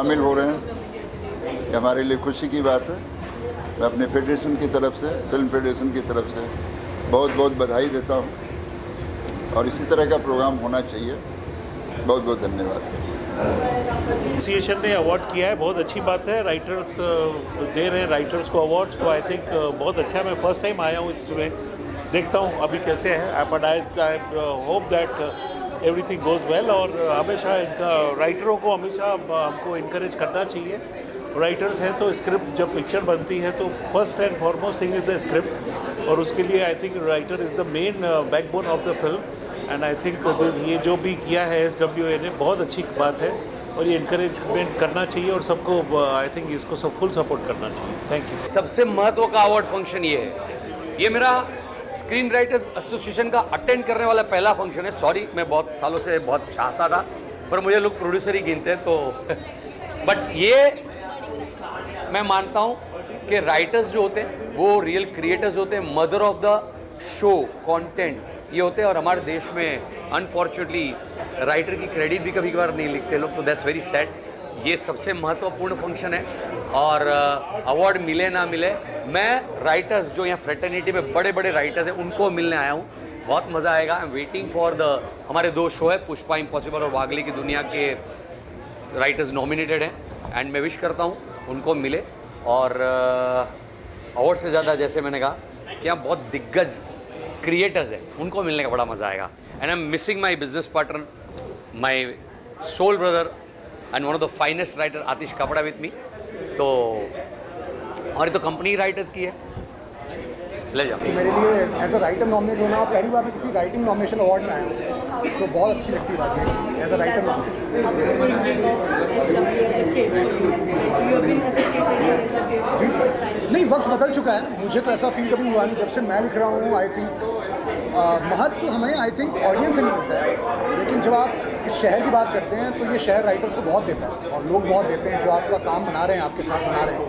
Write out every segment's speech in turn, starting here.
शामिल हो रहे हैं, ये हमारे लिए खुशी की बात है। मैं अपने फेडरेशन की तरफ से, फिल्म फेडरेशन की तरफ से बहुत बहुत बधाई देता हूँ और इसी तरह का प्रोग्राम होना चाहिए। बहुत बहुत धन्यवाद। एसोसिएशन ने अवार्ड किया है, बहुत अच्छी बात है। राइटर्स दे रहे हैं राइटर्स को अवार्ड्स, तो आई थिंक बहुत अच्छा है। मैं फर्स्ट टाइम आया हूँ इसमें, देखता हूँ अभी कैसे है। But I hope that everything goes well. और हमेशा इनका राइटरों को हमेशा हमको इनकरेज करना चाहिए। राइटर्स हैं तो स्क्रिप्ट, जब पिक्चर बनती है तो first and foremost thing is the script, और उसके लिए I think writer is the main backbone of the film. And I think ये जो भी किया है SWA ने, बहुत अच्छी बात है और ये इनकरेजमेंट करना चाहिए और सबको आई थिंक इसको सब फुल सपोर्ट करना चाहिए। Thank you. सबसे महत्व का अवार्ड फंक्शन ये है, ये मेरा स्क्रीन राइटर्स एसोसिएशन का अटेंड करने वाला पहला फंक्शन है। सॉरी, मैं बहुत सालों से बहुत चाहता था, पर मुझे लोग प्रोड्यूसर ही गिनते हैं तो बट ये मैं मानता हूँ कि राइटर्स जो होते हैं वो रियल क्रिएटर्स होते हैं, mother of the show content ये होते हैं। और हमारे देश में अनफॉर्चुनेटली राइटर की क्रेडिट भी कभी कभार नहीं लिखते लोग, तो दैट्स वेरी सैड। ये सबसे महत्वपूर्ण फंक्शन है और अवार्ड मिले ना मिले, मैं राइटर्स जो यहाँ फ्रेटर्निटी में बड़े बड़े राइटर्स हैं उनको मिलने आया हूँ। बहुत मज़ा आएगा। I am waiting for the, हमारे 2 शो है, पुष्पा इम्पॉसिबल और वागले की दुनिया के राइटर्स नॉमिनेटेड हैं एंड मैं विश करता हूँ उनको मिले। और अवार्ड से ज़्यादा, जैसे मैंने कहा कि यहाँ बहुत दिग्गज क्रिएटर्स हैं, उनको मिलने का बड़ा मज़ा आएगा। And I am missing my business partner, my soul brother and one of the finest writer Atish Kapada with me. तो हमारी तो कंपनी राइटर्स की है, ले जाओ। मेरे लिए एज अ राइटर नॉमिनेट होना, और पहली बार मैं किसी राइटिंग नॉमिनेशन अवार्ड में आया हूँ, तो बहुत अच्छी लगती बात है एज अ राइटर नॉमिनेट। जी नहीं, वक्त बदल चुका है, मुझे तो ऐसा फील कभी हुआ नहीं जब से मैं लिख रहा हूँ। आई थिंक महत्व हमें आई थिंक ऑडियंस से नहीं मिलता है, लेकिन जब आप इस शहर की बात करते हैं तो ये शहर राइटर्स को बहुत देता है और लोग बहुत देते हैं जो आपका काम बना रहे हैं, आपके साथ बना रहे हैं।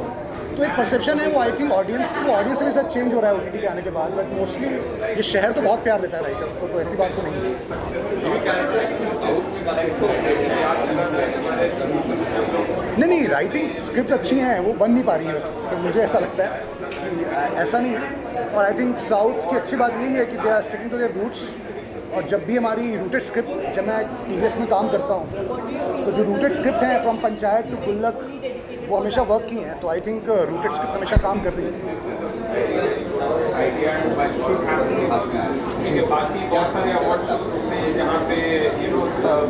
तो एक परसेप्शन है वो आई थिंक ऑडियंस के साथ चेंज हो रहा है OTT के आने के बाद, बट मोस्टली ये शहर तो बहुत प्यार देता है राइटर्स को, तो ऐसी बात तो नहीं है। नहीं, राइटिंग स्क्रिप्ट अच्छी हैं, वो बन नहीं पा रही है बस, तो मुझे ऐसा लगता है कि ऐसा नहीं है। और आई थिंक साउथ की अच्छी बात यही है कि they are sticking to their roots. और जब भी हमारी रूटेड स्क्रिप्ट, जब मैं TVS में काम करता हूँ तो जो रूटेड स्क्रिप्ट हैं फ्रॉम पंचायत टू गुल्लक, वो हमेशा वर्क की हैं, तो आई थिंक रूटेड स्क्रिप्ट हमेशा काम कर रही है। जी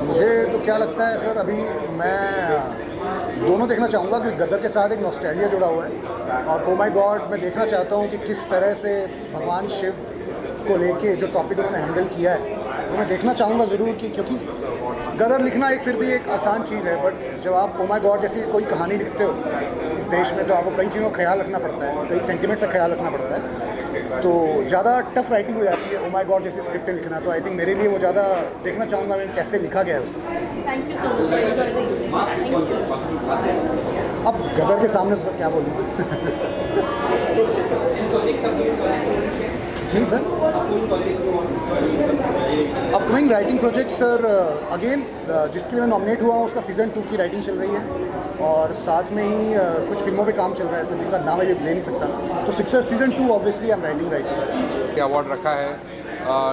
मुझे तो क्या लगता है सर, अभी मैं दोनों देखना चाहूँगा कि गदर के साथ एक नॉस्टैल्जिया जुड़ा हुआ है, और ओ माय गॉड मैं देखना चाहता हूँ कि किस तरह से भगवान शिव को लेके जो टॉपिक उन्होंने हैंडल किया है वो मैं देखना चाहूँगा ज़रूर। कि क्योंकि गदर लिखना एक फिर भी एक आसान चीज़ है, बट जब आप ओ माय गॉड जैसी कोई कहानी लिखते हो इस देश में, तो आपको कई चीज़ों का ख्याल रखना पड़ता है, कई सेंटिमेंट्स का ख्याल रखना पड़ता है, तो ज़्यादा टफ राइटिंग हो जाती है ओ माय गॉड जैसी स्क्रिप्टें लिखना। तो आई थिंक मेरे लिए वो ज़्यादा देखना चाहूँगा मैं कैसे लिखा गया है उसे। अब गदर के सामने तो क्या बोलूँ। जी sir, upcoming writing project sir, again जिसके लिए मैं नॉमिनेट हुआ हूँ उसका सीज़न 2 की राइटिंग चल रही है, और साथ में ही कुछ फिल्मों पे काम चल रहा है सर, जिनका नाम मैं ले नहीं सकता। तो sixer season 2 obviously I am writing. Award रखा है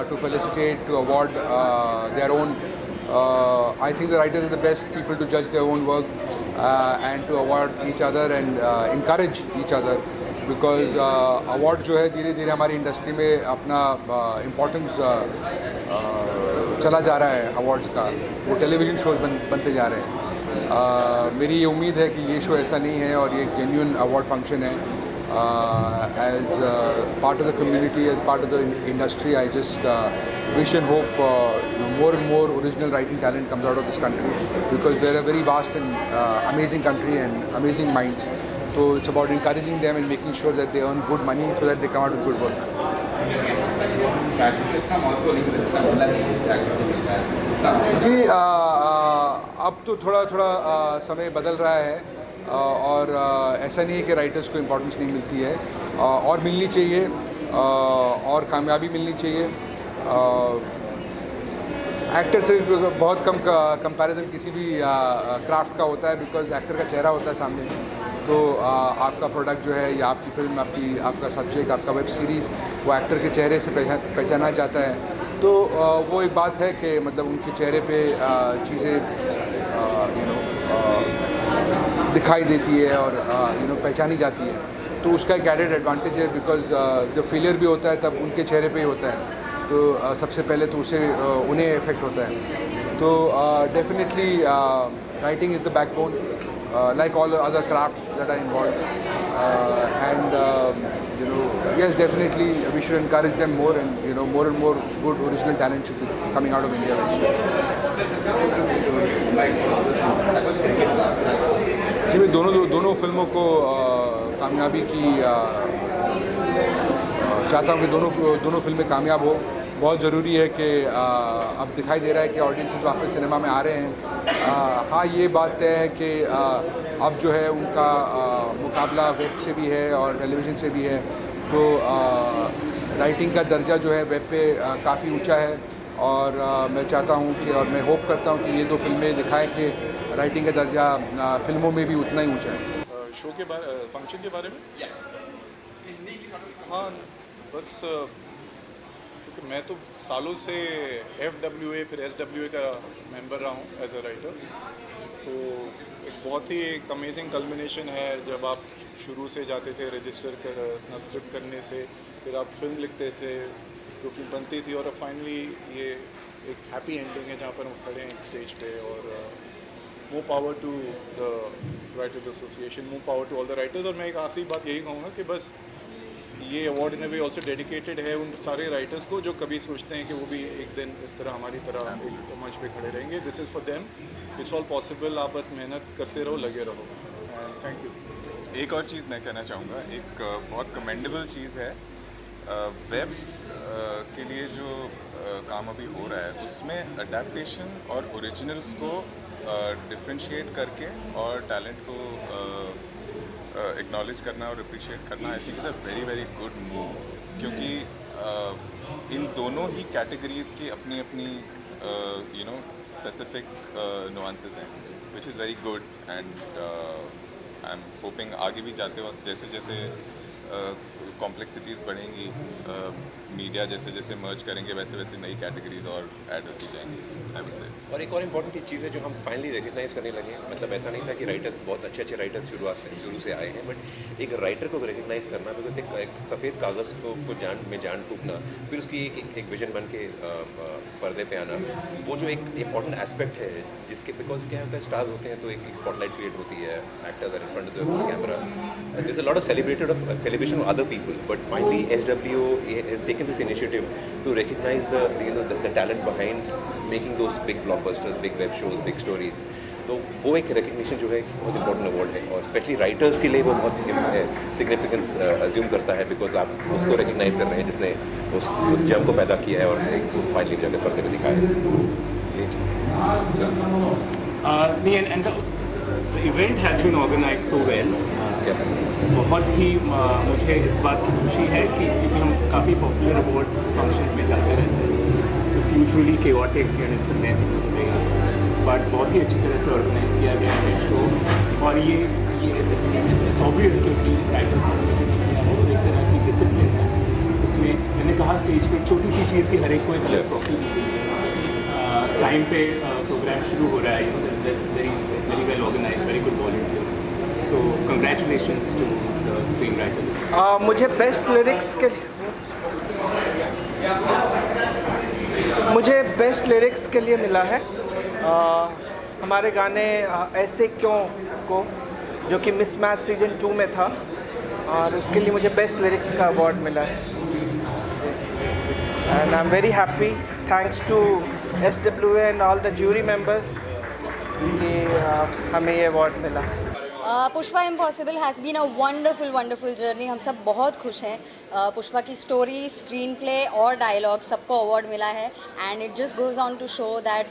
to felicitate, to award their own, I think the writers are the best people to judge their own work and to award each other and encourage each other, because award जो है धीरे धीरे हमारी industry में अपना importance चला जा रहा है अवार्ड्स का, वो टेलीविज़न शोज बनते जा रहे हैं। मेरी ये उम्मीद है कि ये शो ऐसा नहीं है और ये जेन्युइन अवार्ड फंक्शन है। As part of the community, as part of the industry, I just wish and hope more and more original writing talent comes out of this country, because they're a very vast and amazing country and amazing minds. So it's about encouraging them and making sure that they earn good money so that they come out with good work. जी अब तो थोड़ा समय बदल रहा है, और ऐसा नहीं है कि राइटर्स को इम्पोर्टेंस नहीं मिलती है, और मिलनी चाहिए, और कामयाबी मिलनी चाहिए। एक्टर से बहुत कम कंपैरिजन किसी भी क्राफ्ट का होता है, बिकॉज एक्टर का चेहरा होता है सामने। तो आपका प्रोडक्ट जो है या आपकी फिल्म, आपका सब्जेक्ट, आपका वेब सीरीज़ वो एक्टर के चेहरे से पहचाना जाता है। तो वो एक बात है कि मतलब उनके चेहरे पे चीज़ें दिखाई देती है और पहचानी जाती है। तो उसका एक एडेड एडवांटेज है, बिकॉज जब फेलियर भी होता है तब उनके चेहरे पे ही होता है। तो सबसे पहले तो उससे उन्हें इफ़ेक्ट होता है। तो definitely writing is the backbone, like all other crafts that are involved, and yes, definitely we should encourage them more, and more and more good original talent should be coming out of India very soon. जी, मैं दोनों फिल्मों को कामयाबी की चाहता हूँ कि दोनों फिल्में कामयाब हो। बहुत ज़रूरी है कि अब दिखाई दे रहा है कि ऑडियंसेस वापस सिनेमा में आ रहे हैं। हाँ, ये बात तय है कि अब जो है उनका मुकाबला वेब से भी है और टेलीविज़न से भी है। तो राइटिंग का दर्जा जो है वेब पे काफ़ी ऊंचा है, और मैं चाहता हूँ कि, और मैं होप करता हूँ कि ये दो फिल्में दिखाएं कि राइटिंग का दर्जा फिल्मों में भी उतना ही ऊंचा है। शो के बारे, फंक्शन के बारे में हाँ, बस क्योंकि मैं तो सालों से FWA फिर SWA का मेंबर रहा हूँ एज अ राइटर। तो एक बहुत ही एक अमेजिंग कल्मिनेशन है जब आप शुरू से जाते थे रजिस्टर करना, स्क्रिप्ट करने से, फिर आप फिल्म लिखते थे, तो फिल्म बनती थी, और अब फाइनली ये एक हैप्पी एंडिंग है जहाँ पर हम खड़े हैं स्टेज पे। और more power to the writers association, more power to all the writers. और मैं एक आखिरी बात यही कहूँगा कि बस ये award in a way also dedicated है उन सारे राइटर्स को जो कभी सोचते हैं कि वो भी एक दिन इस तरह हमारी तरह एक मंच पे खड़े रहेंगे। This is for them, it's all possible. आप बस मेहनत करते रहो, लगे रहो। And thank you. एक और चीज़ मैं कहना चाहूँगा, एक बहुत कमेंडेबल चीज़ है वेब के लिए जो काम अभी हो रहा है, उसमें अडेप्टेशन और ओरिजिनल्स को डिफ्रेंशिएट करके और टैलेंट को एक्नॉलेज करना और अप्रिशिएट करना, I think is a very very good move. क्योंकि इन दोनों ही कैटेगरीज़ की अपनी अपनी स्पेसिफिक नुआंसेस हैं, which is very good. And I am hoping आगे भी जाते वक्त जैसे जैसे कॉम्प्लेक्सिटीज़ बढ़ेंगी, मीडिया जैसे जैसे मर्ज करेंगे, वैसे वैसे नई कैटेगरीज और ऐड होती जाएंगी, आई वुड से। और एक और इम्पॉर्टेंट चीज़ है जो हम फाइनली रिकग्नाइज करने लगे हैं। मतलब ऐसा नहीं था कि राइटर्स बहुत अच्छे अच्छे राइटर्स शुरू से आए हैं, बट एक राइटर को रिकग्नाइज करना, बिकॉज एक सफ़ेद कागज़ को जान फूकना, फिर उसकी एक विजन बन के पर्दे पे आना, वो जो एक इम्पॉर्टेंट एस्पेक्ट है जिसके, बिकॉज क्या होता है, स्टार्स होते हैं तो एक स्पॉटलाइट क्रिएट होती है, actors are in front of the camera, there is a lot of celebration of other people, but finally SWO has taken this initiative to recognize the talent behind making those big blockbusters, big web shows, big stories. तो वो एक recognition जो है बहुत important award है, और specially writers के लिए वो बहुत सिग्निफिकेंस अज्यूम करता है, बिकॉज आप उसको रिकग्नाइज कर रहे हैं जिसने उस जम को पैदा किया है और एक फाइनली जगह पर्दे पे दिखाया है। The event has been organized so well. बहुत ही मुझे इस बात की खुशी है कि क्योंकि हम काफ़ी पॉपुलर अवार्ड्स फंक्शंस में जाते रहते हैं, तो it's usually chaotic and it's a mess, but बहुत ही अच्छी तरह से ऑर्गेनाइज किया गया है शो। और ये इट्स ऑब्वियस क्योंकि राइटर्स ने किया है, तो एक तरह की डिसिप्लिन है उसमें। मैंने कहा स्टेज पे एक छोटी सी चीज़ की हर एक को एक अलग ट्रॉफी दी गई है। टाइम पे प्रोग्राम शुरू हो रहा है, very well organized, very good volunteers. So congratulations to the screenwriters. मुझे बेस्ट लिरिक्स के लिए मिला है हमारे गाने ऐसे क्यों को, जो कि मिसमैच सीजन 2 में था, और उसके लिए मुझे बेस्ट लिरिक्स का अवार्ड मिला है। And I am very happy, thanks to SWA and all the jury members कि हमें ये अवार्ड मिला। Pushpa impossible has been a wonderful journey. हम सब बहुत खुश हैं। पुष्पा की स्टोरी, स्क्रीन प्ले और डायलॉग सबको अवार्ड मिला है, and it just goes on to show that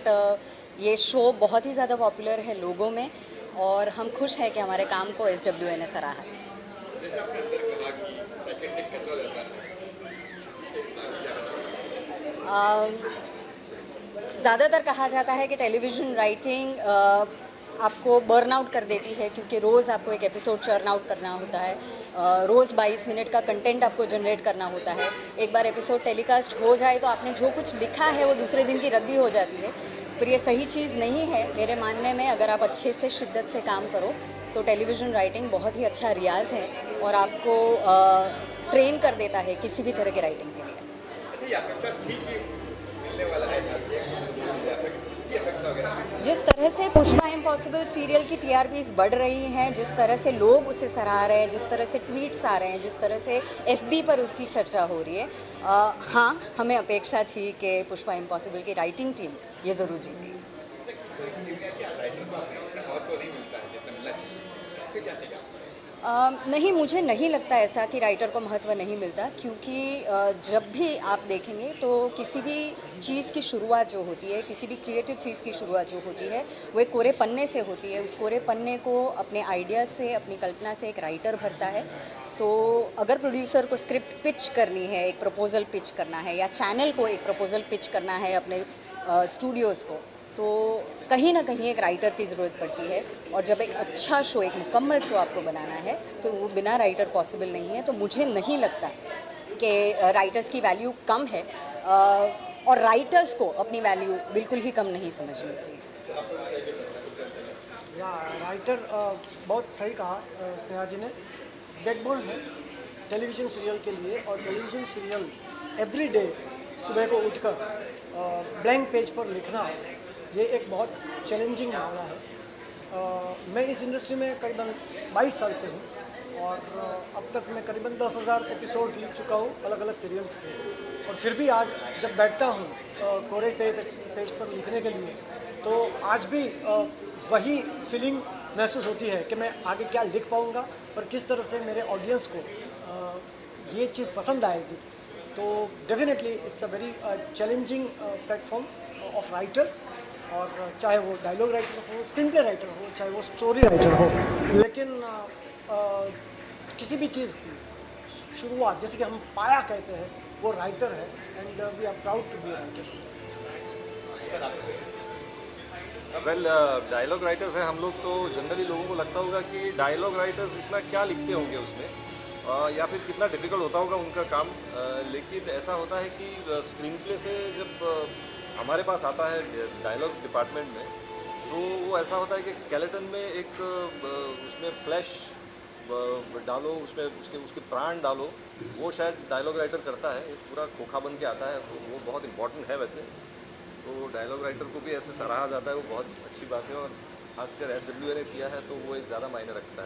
ये शो बहुत ही ज़्यादा पॉपुलर है लोगों में, और हम खुश हैं कि हमारे काम को SWA ने सराहा है। ज़्यादातर कहा जाता है कि टेलीविज़न राइटिंग आपको बर्नआउट कर देती है, क्योंकि रोज़ आपको एक एपिसोड चर्न आउट करना होता है, रोज़ 22 मिनट का कंटेंट आपको जनरेट करना होता है। एक बार एपिसोड टेलीकास्ट हो जाए तो आपने जो कुछ लिखा है वो दूसरे दिन की रद्दी हो जाती है, पर ये सही चीज़ नहीं है मेरे मानने में। अगर आप अच्छे से शिद्दत से काम करो तो टेलीविज़न राइटिंग बहुत ही अच्छा रियाज़ है और आपको ट्रेन कर देता है किसी भी तरह की राइटिंग के लिए। जिस तरह से पुष्पा इम्पॉसिबल सीरियल की टीआरपीज बढ़ रही हैं, जिस तरह से लोग उसे सराह रहे हैं, जिस तरह से ट्वीट्स आ रहे हैं, जिस तरह से एफबी पर उसकी चर्चा हो रही है, हाँ हमें अपेक्षा थी कि पुष्पा इम्पॉसिबल की राइटिंग टीम ये ज़रूर जीतेगी। नहीं, मुझे नहीं लगता ऐसा कि राइटर को महत्व नहीं मिलता, क्योंकि जब भी आप देखेंगे तो किसी भी चीज़ की शुरुआत जो होती है, किसी भी क्रिएटिव चीज़ की शुरुआत जो होती है वो एक कोरे पन्ने से होती है। उस कोरे पन्ने को अपने आइडियाज़ से, अपनी कल्पना से एक राइटर भरता है। तो अगर प्रोड्यूसर को स्क्रिप्ट पिच करनी है, एक प्रपोज़ल पिच करना है, या चैनल को एक प्रपोज़ल पिच करना है अपने स्टूडियोज़ को, तो कहीं ना कहीं एक राइटर की ज़रूरत पड़ती है। और जब एक अच्छा शो, एक मुकम्मल शो आपको बनाना है तो वो बिना राइटर पॉसिबल नहीं है। तो मुझे नहीं लगता कि राइटर्स की वैल्यू कम है, और राइटर्स को अपनी वैल्यू बिल्कुल ही कम नहीं समझनी चाहिए। या राइटर बहुत सही कहा स्नेहा जी ने, बैकबोन है टेलीविज़न सीरियल के लिए। और टेलीविज़न सीरियल एवरी डे सुबह को उठकर ब्लैंक पेज पर लिखना, ये एक बहुत चैलेंजिंग मामला है। मैं इस इंडस्ट्री में करीबन 22 साल से हूँ और अब तक मैं करीबन 10,000 एपिसोड्स लिख चुका हूँ अलग अलग सीरियल्स के। और फिर भी आज जब बैठता हूँ कोरे पेज पर लिखने के लिए, तो आज भी वही फीलिंग महसूस होती है कि मैं आगे क्या लिख पाऊँगा और किस तरह से मेरे ऑडियंस को ये चीज़ पसंद आएगी। तो definitely it's a very challenging platform of writers, और चाहे वो डायलॉग राइटर हो, स्क्रीन प्ले राइटर हो, चाहे वो स्टोरी राइटर हो, लेकिन किसी भी चीज़ की शुरुआत, जैसे कि हम पाया कहते हैं, वो राइटर है। And we are proud to be writers. Well, dialogue writers हैं हम लोग, तो जनरली लोगों को लगता होगा कि डायलॉग राइटर्स इतना क्या लिखते होंगे उसमें, या फिर कितना डिफ़िकल्ट होता होगा उनका काम। लेकिन ऐसा होता है कि स्क्रीन प्ले से जब हमारे पास आता है डायलॉग डिपार्टमेंट में, तो वो ऐसा होता है कि एक स्केलेटन में एक उसमें फ्लैश डालो, उसमें उसके प्राण डालो, वो शायद डायलॉग राइटर करता है। एक पूरा खोखा बन के आता है, तो वो बहुत इंपॉर्टेंट है वैसे। तो डायलॉग राइटर को भी ऐसे सराहा जाता है, वो बहुत अच्छी बात है। और खासकर SWA ने किया है तो वो एक ज़्यादा मायने रखता है।